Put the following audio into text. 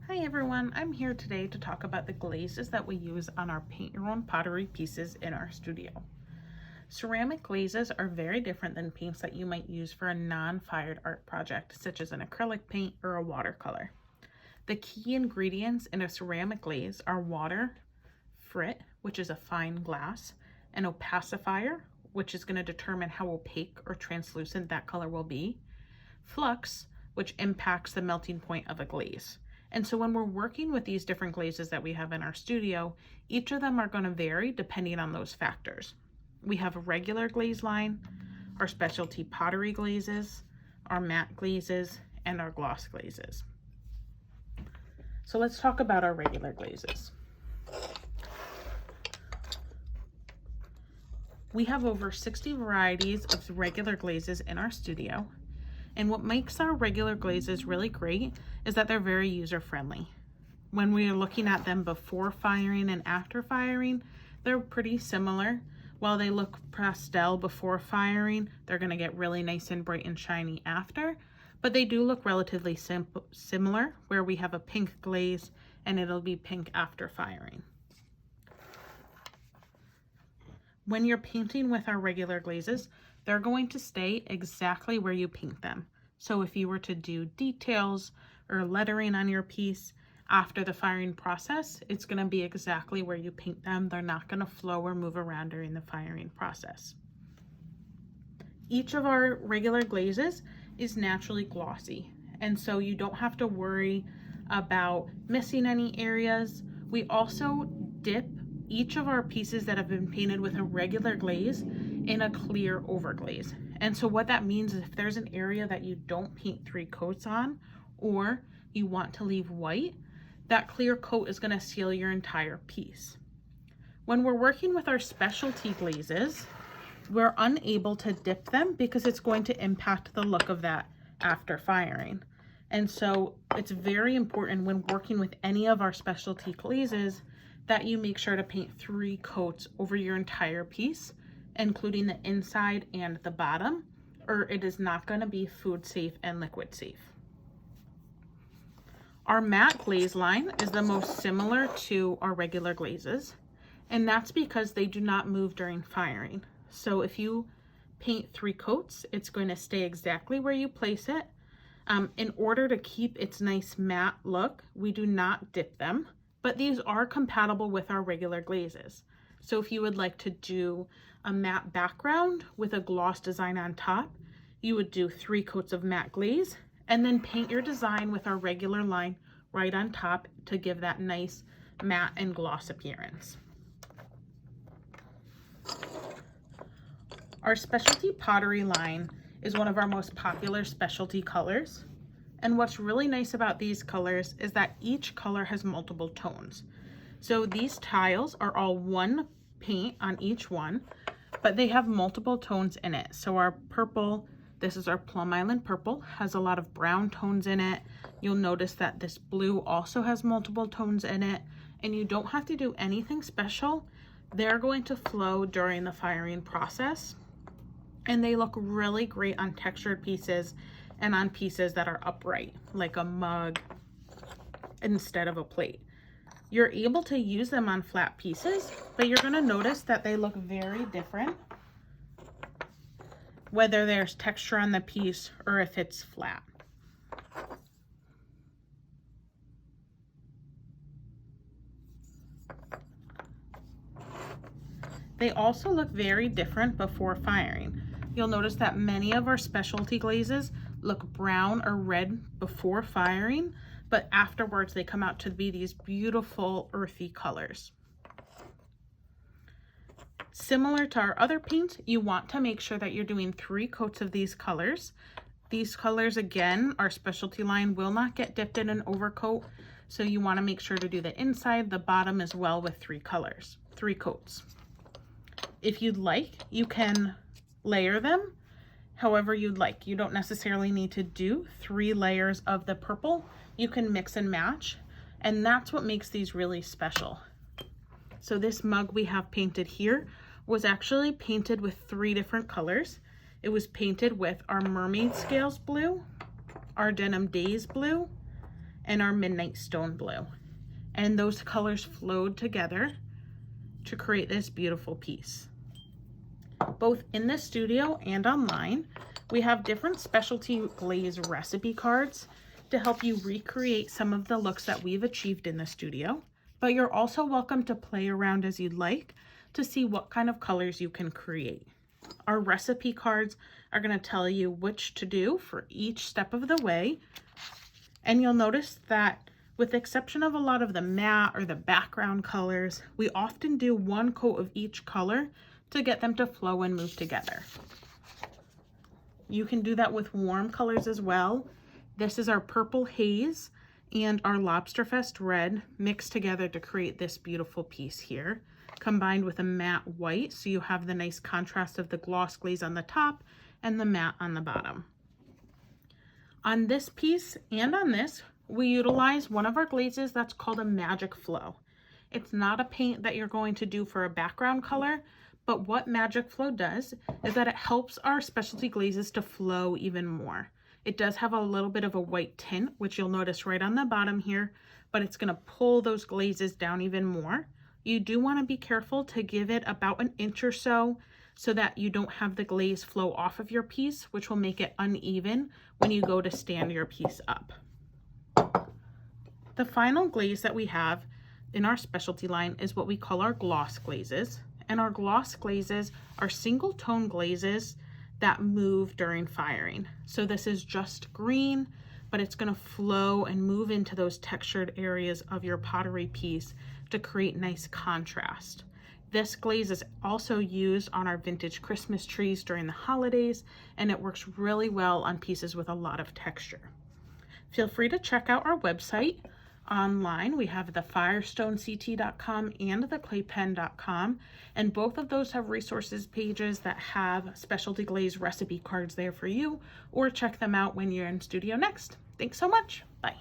Hi everyone, I'm here today to talk about the glazes that we use on our paint your own pottery pieces in our studio. Ceramic glazes are very different than paints that you might use for a non-fired art project, such as an acrylic paint or a watercolor. The key ingredients in a ceramic glaze are water, frit, which is a fine glass, an opacifier, which is going to determine how opaque or translucent that color will be, flux, which impacts the melting point of a glaze. And so when we're working with these different glazes that we have in our studio, each of them are going to vary depending on those factors. We have a regular glaze line, our specialty pottery glazes, our matte glazes, and our gloss glazes. So let's talk about our regular glazes. We have over 60 varieties of regular glazes in our studio. And what makes our regular glazes really great is that they're very user-friendly. When we are looking at them before firing and after firing, they're pretty similar. While they look pastel before firing, they're going to get really nice and bright and shiny after. But they do look relatively similar, where we have a pink glaze and it'll be pink after firing. When you're painting with our regular glazes, they're going to stay exactly where you paint them. So if you were to do details or lettering on your piece after the firing process, it's going to be exactly where you paint them. They're not going to flow or move around during the firing process. Each of our regular glazes is naturally glossy, and so you don't have to worry about missing any areas. We also dip each of our pieces that have been painted with a regular glaze in a clear overglaze. And so what that means is if there's an area that you don't paint 3 coats on, or you want to leave white, that clear coat is going to seal your entire piece. When we're working with our specialty glazes, we're unable to dip them because it's going to impact the look of that after firing. And so it's very important when working with any of our specialty glazes that you make sure to paint 3 coats over your entire piece, including the inside and the bottom, or it is not going to be food safe and liquid safe. Our matte glaze line is the most similar to our regular glazes, and that's because they do not move during firing. So if you paint 3 coats, it's going to stay exactly where you place it. In order to keep its nice matte look, we do not dip them, but these are compatible with our regular glazes. So if you would like to do a matte background with a gloss design on top, you would do 3 coats of matte glaze and then paint your design with our regular line right on top to give that nice matte and gloss appearance. Our specialty pottery line is one of our most popular specialty colors. And what's really nice about these colors is that each color has multiple tones. So these tiles are all one paint on each one, but they have multiple tones in it. So our purple, this is our Plum Island purple, has a lot of brown tones in it. You'll notice that this blue also has multiple tones in it, and you don't have to do anything special. They're going to flow during the firing process, and they look really great on textured pieces and on pieces that are upright, like a mug instead of a plate. You're able to use them on flat pieces, but you're going to notice that they look very different, whether there's texture on the piece or if it's flat. They also look very different before firing. You'll notice that many of our specialty glazes look brown or red before firing, but afterwards they come out to be these beautiful earthy colors. Similar to our other paints, you want to make sure that you're doing 3 coats of these colors. These colors, again, our specialty line will not get dipped in an overcoat, so you want to make sure to do the inside, the bottom as well with 3 coats. If you'd like, you can layer them however you'd like. You don't necessarily need to do 3 layers of the purple. You can mix and match, and that's what makes these really special. So this mug we have painted here was actually painted with 3 different colors. It was painted with our Mermaid Scales blue, our Denim Days blue, and our Midnight Stone Blue. And those colors flowed together to create this beautiful piece. Both in the studio and online, we have different specialty glaze recipe cards to help you recreate some of the looks that we've achieved in the studio, but you're also welcome to play around as you'd like to see what kind of colors you can create. Our recipe cards are going to tell you which to do for each step of the way, and you'll notice that with the exception of a lot of the matte or the background colors, we often do one coat of each color to get them to flow and move together. You can do that with warm colors as well. This is our Purple Haze and our Lobsterfest Red mixed together to create this beautiful piece here, combined with a matte white, so you have the nice contrast of the gloss glaze on the top and the matte on the bottom. On this piece and on this, we utilize one of our glazes that's called a Magic Flow. It's not a paint that you're going to do for a background color, but what Magic Flow does is that it helps our specialty glazes to flow even more. It does have a little bit of a white tint, which you'll notice right on the bottom here, but it's going to pull those glazes down even more. You do want to be careful to give it about an inch or so that you don't have the glaze flow off of your piece, which will make it uneven when you go to stand your piece up. The final glaze that we have in our specialty line is what we call our gloss glazes. And our gloss glazes are single tone glazes that move during firing. So this is just green, but it's going to flow and move into those textured areas of your pottery piece to create nice contrast. This glaze is also used on our vintage Christmas trees during the holidays, and it works really well on pieces with a lot of texture. Feel free to check out our website. Online, we have the firestonect.com and the claypen.com, and both of those have resources pages that have specialty glaze recipe cards there for you, or check them out when you're in studio next. Thanks so much. Bye.